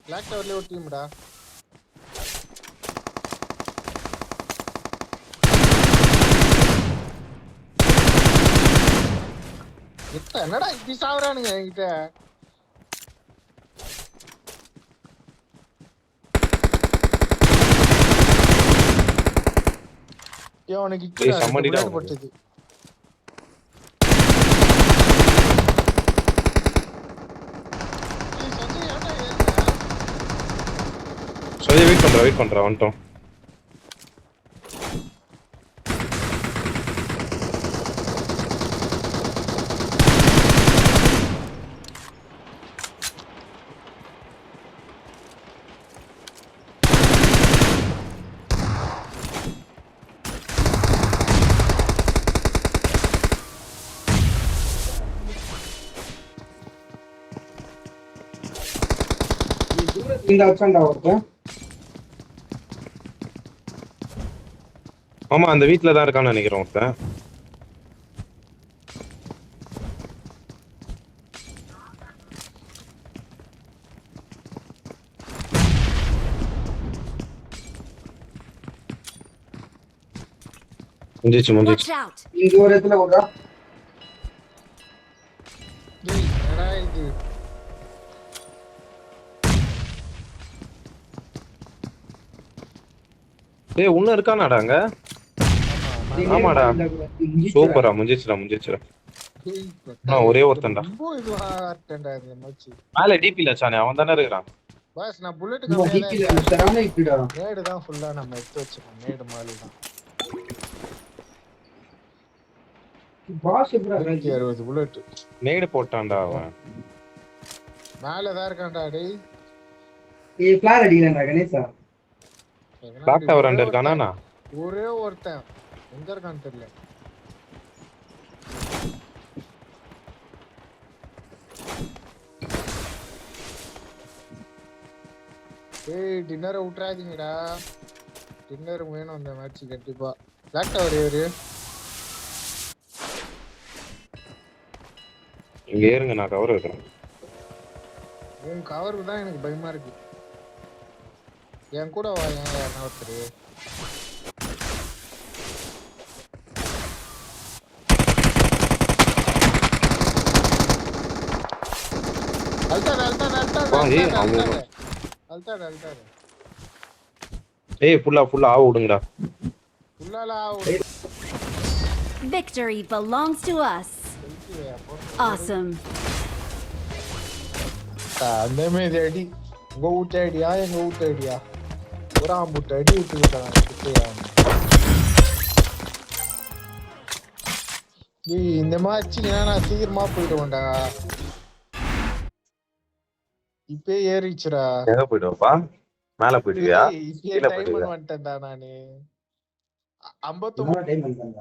Black டவர்லயே ஒரு டீம்டா. என்னடா இப்படி சாவறானுங்க என்கிட்ட. அவனுக்கு போட்டது. வெயிட் பண்றேன் வந்துட்டோம். ஆமா அந்த வீட்டுல தான் இருக்கான்னு நினைக்கிறேன் ஒருத்தன். முடிஞ்சிச்சு. இந்த ஒரு இடத்துல ஓடா. என்னடா இது? டேய் உன்ன இருக்கானாடா அங்க? ஆமாடா. சூப்பரா முடிஞ்சிச்சுடா. ஒரே ஒருத்தன்டா. மேல டிபில வச்சானே அவன் தானே இருக்கான். பாஸ் நான் புல்லட் நேடு தான் ஃபுல்லா நம்ம எடுத்து வச்சிருக்கோம். நேடு மாதிரி தான். பாஸ் எப்படா 60 புல்லட் நேடு போட்டான்டா அவன். மேல தான் இருக்கான்டா டேய். ஏய் ஃபிளார் அடிக்கறடா கணேஷா. பிளாக் டவர் அண்டர் இருக்கானா? ஒரே ஒருத்தன் எங்க இருக்கான்னு தெரியல. ஏய் டின்னரை விட்டுறாதீங்கடா. டின்னர் வேணும் அந்த மேட்ச் கண்டிப்பா. பிளாக் டவர் ஏறு. இங்க ஏறுங்க நான் கவர் வைக்கிறேன். உன் கவருக்கு தான் எனக்கு பயமா இருக்கு. என் கூட வா. ஏன் ஒருத்தரு ஏய் ஃபுல்லா ஆ விடுங்கடா. Victory belongs to us. Awesome. அந்த மாதிரி அடி உங்க வீட்டு அடியா எங்க வீட்டு அடியா? ஒரு ஆம்பூட்டு அடி விட்டுக்கிட்டான். இந்த மாதிரி நான் சீக்கிரமா போயிடுவேன்டா. இப்பே ஏறிச்சுடா. எங்க போய்டுவப்பா? மேல போய்டுவியா? இப்பே டைம் வந்துட்டேன்டா நானு. 59